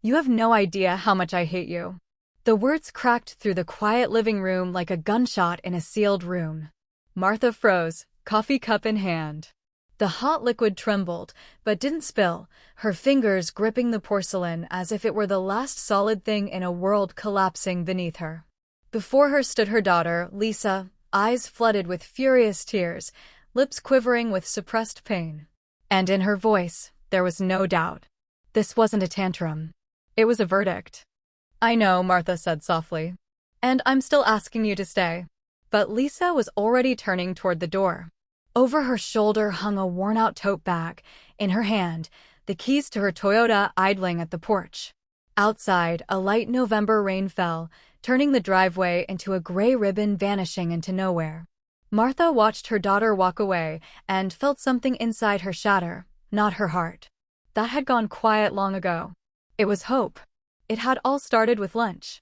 You have no idea how much I hate you." The words cracked through the quiet living room like a gunshot in a sealed room. Martha froze, coffee cup in hand. The hot liquid trembled, but didn't spill, her fingers gripping the porcelain as if it were the last solid thing in a world collapsing beneath her. Before her stood her daughter, Lisa, eyes flooded with furious tears, lips quivering with suppressed pain. And in her voice, there was no doubt. This wasn't a tantrum. It was a verdict. "I know," Martha said softly. "And I'm still asking you to stay." But Lisa was already turning toward the door. Over her shoulder hung a worn-out tote bag. In her hand, the keys to her Toyota idling at the porch. Outside, a light November rain fell, turning the driveway into a gray ribbon vanishing into nowhere. Martha watched her daughter walk away and felt something inside her shatter, not her heart. That had gone quiet long ago. It was hope. It had all started with lunch.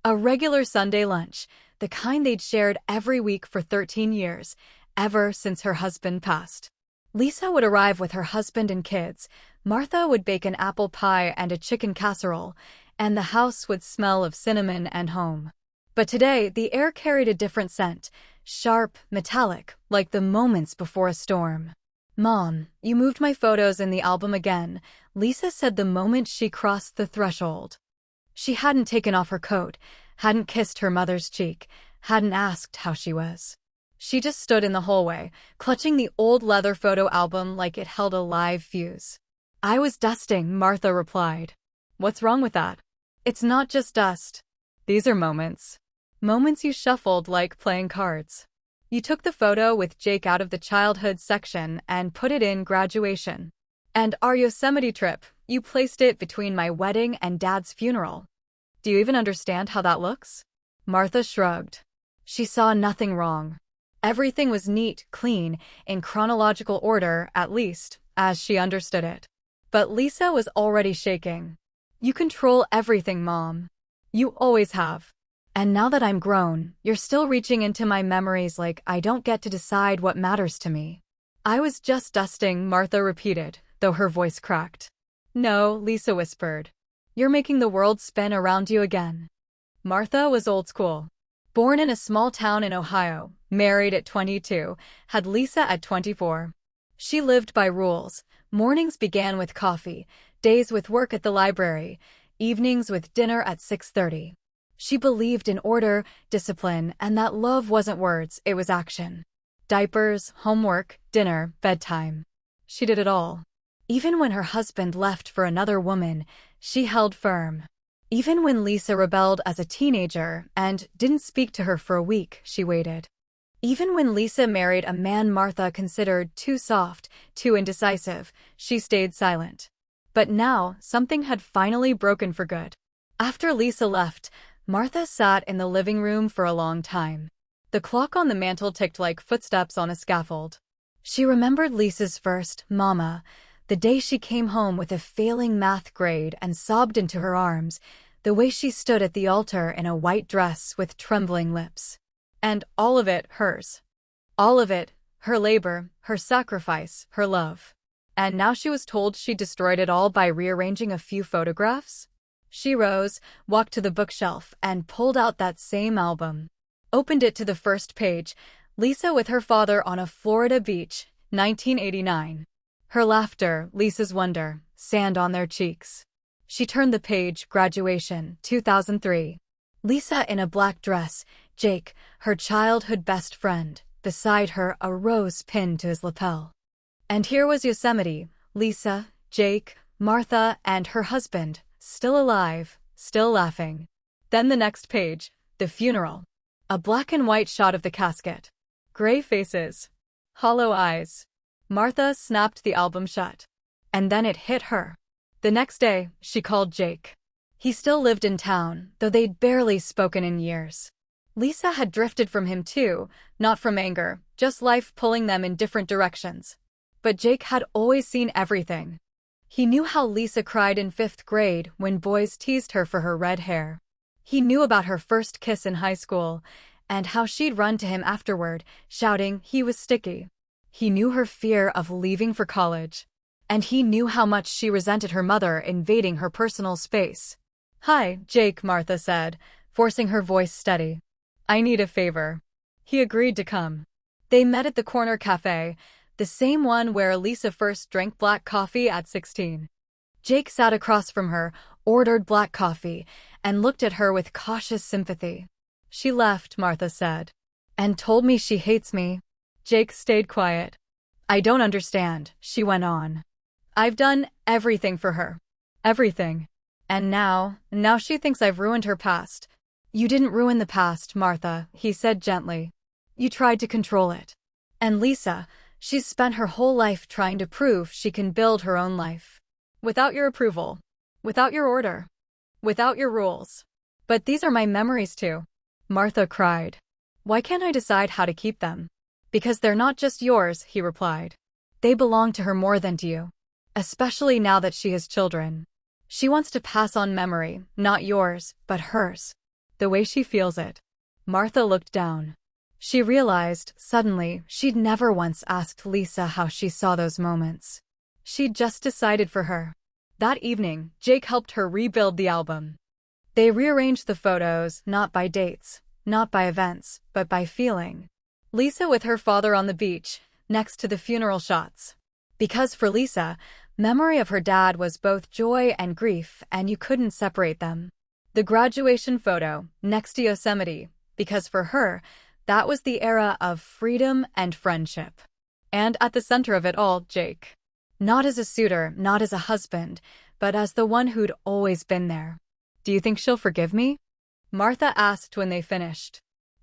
A regular Sunday lunch, the kind they'd shared every week for 13 years, ever since her husband passed. Lisa would arrive with her husband and kids, Martha would bake an apple pie and a chicken casserole, and the house would smell of cinnamon and home. But today, the air carried a different scent, sharp, metallic, like the moments before a storm. "Mom, you moved my photos in the album again," Lisa said the moment she crossed the threshold. She hadn't taken off her coat, hadn't kissed her mother's cheek, hadn't asked how she was. She just stood in the hallway, clutching the old leather photo album like it held a live fuse. "I was dusting," Martha replied. "What's wrong with that?" "It's not just dust. These are moments. Moments you shuffled like playing cards. You took the photo with Jake out of the childhood section and put it in graduation. And our Yosemite trip, you placed it between my wedding and Dad's funeral. Do you even understand how that looks?" Martha shrugged. She saw nothing wrong. Everything was neat, clean, in chronological order, at least, as she understood it. But Lisa was already shaking. "You control everything, Mom. You always have. And now that I'm grown, you're still reaching into my memories like I don't get to decide what matters to me." "I was just dusting," Martha repeated, though her voice cracked. "No," Lisa whispered. "You're making the world spin around you again." Martha was old school. Born in a small town in Ohio, married at 22, had Lisa at 24. She lived by rules. Mornings began with coffee, days with work at the library, evenings with dinner at 6:30. She believed in order, discipline, and that love wasn't words, it was action. Diapers, homework, dinner, bedtime. She did it all. Even when her husband left for another woman, she held firm. Even when Lisa rebelled as a teenager and didn't speak to her for a week, she waited. Even when Lisa married a man Martha considered too soft, too indecisive, she stayed silent. But now, something had finally broken for good. After Lisa left, Martha sat in the living room for a long time. The clock on the mantel ticked like footsteps on a scaffold. She remembered Lisa's first "Mama," the day she came home with a failing math grade and sobbed into her arms, the way she stood at the altar in a white dress with trembling lips. And all of it hers. All of it, her labor, her sacrifice, her love. And now she was told she destroyed it all by rearranging a few photographs? She rose, walked to the bookshelf, and pulled out that same album. Opened it to the first page, Lisa with her father on a Florida beach, 1989. Her laughter, Lisa's wonder, sand on their cheeks. She turned the page, graduation, 2003. Lisa in a black dress, Jake, her childhood best friend, beside her a rose pinned to his lapel. And here was Yosemite, Lisa, Jake, Martha, and her husband, still alive, still laughing. Then the next page, the funeral. A black and white shot of the casket. Gray faces. Hollow eyes. Martha snapped the album shut. And then it hit her. The next day, she called Jake. He still lived in town, though they'd barely spoken in years. Lisa had drifted from him too, not from anger, just life pulling them in different directions. But Jake had always seen everything. He knew how Lisa cried in 5th grade when boys teased her for her red hair. He knew about her first kiss in high school, and how she'd run to him afterward, shouting he was sticky. He knew her fear of leaving for college. and he knew how much she resented her mother invading her personal space. "Hi, Jake," Martha said, forcing her voice steady. "I need a favor." He agreed to come. They met at the corner cafe, the same one where Lisa first drank black coffee at 16. Jake sat across from her, ordered black coffee, and looked at her with cautious sympathy. "She left," Martha said, "and told me she hates me." Jake stayed quiet. "I don't understand," she went on. "I've done everything for her. Everything. And now she thinks I've ruined her past." "You didn't ruin the past, Martha," he said gently. "You tried to control it. And Lisa, she's spent her whole life trying to prove she can build her own life. Without your approval. Without your order. Without your rules. But these are my memories too." Martha cried. "Why can't I decide how to keep them?" "Because they're not just yours," he replied. "They belong to her more than to you. Especially now that she has children. She wants to pass on memory, not yours, but hers. The way she feels it." Martha looked down. She realized, suddenly, she'd never once asked Lisa how she saw those moments. She'd just decided for her. That evening, Jake helped her rebuild the album. They rearranged the photos, not by dates, not by events, but by feeling. Lisa with her father on the beach, next to the funeral shots. Because for Lisa, memory of her dad was both joy and grief, and you couldn't separate them. The graduation photo, next to Yosemite, because for her, that was the era of freedom and friendship. And at the center of it all, Jake. Not as a suitor, not as a husband, but as the one who'd always been there. "Do you think she'll forgive me?" Martha asked when they finished.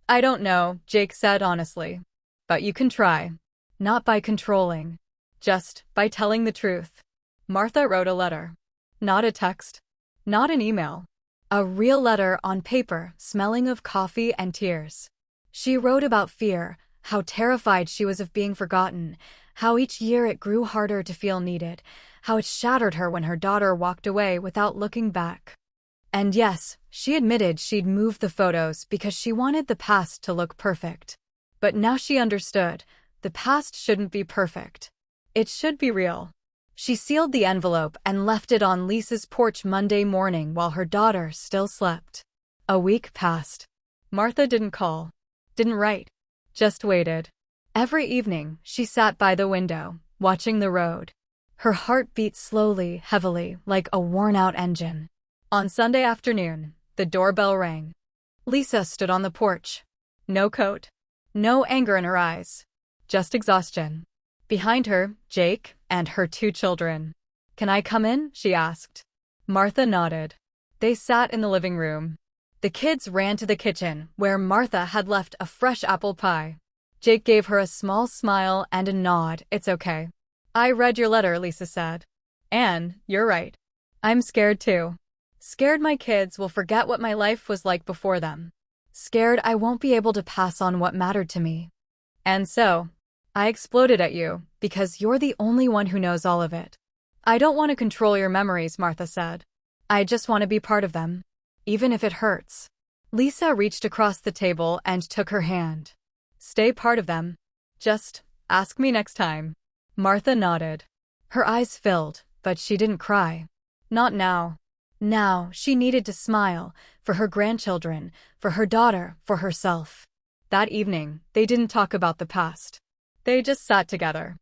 "I don't know," Jake said honestly. "But you can try. Not by controlling. Just by telling the truth." Martha wrote a letter. Not a text. Not an email. A real letter on paper, smelling of coffee and tears. She wrote about fear, how terrified she was of being forgotten, how each year it grew harder to feel needed, how it shattered her when her daughter walked away without looking back. And yes, she admitted she'd moved the photos because she wanted the past to look perfect. But now she understood, the past shouldn't be perfect. It should be real. She sealed the envelope and left it on Lisa's porch Monday morning while her daughter still slept. A week passed. Martha didn't call. Didn't write. Just waited. Every evening, she sat by the window, watching the road. Her heart beat slowly, heavily, like a worn-out engine. On Sunday afternoon, the doorbell rang. Lisa stood on the porch. No coat. No anger in her eyes. Just exhaustion. Behind her, Jake and her 2 children. "Can I come in?" she asked. Martha nodded. They sat in the living room. The kids ran to the kitchen, where Martha had left a fresh apple pie. Jake gave her a small smile and a nod. "It's okay. I read your letter," Lisa said. "And, you're right. I'm scared too. Scared my kids will forget what my life was like before them. Scared I won't be able to pass on what mattered to me. And so, I exploded at you, because you're the only one who knows all of it." "I don't want to control your memories," Martha said. "I just want to be part of them. Even if it hurts." Lisa reached across the table and took her hand. "Stay part of them. Just ask me next time." Martha nodded. Her eyes filled, but she didn't cry. Not now. Now, she needed to smile, for her grandchildren, for her daughter, for herself. That evening, they didn't talk about the past. They just sat together,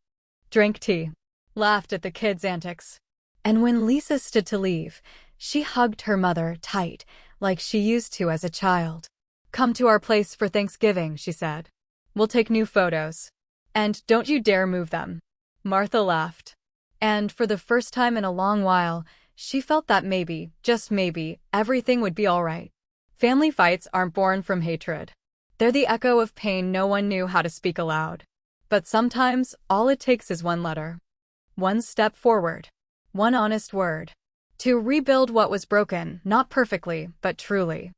drank tea, laughed at the kids' antics. And when Lisa stood to leave, she hugged her mother tight, like she used to as a child. "Come to our place for Thanksgiving," she said. "We'll take new photos. And don't you dare move them." Martha laughed. And for the first time in a long while, she felt that maybe, just maybe, everything would be all right. Family fights aren't born from hatred. They're the echo of pain no one knew how to speak aloud. But sometimes, all it takes is one letter. One step forward. One honest word. To rebuild what was broken, not perfectly, but truly.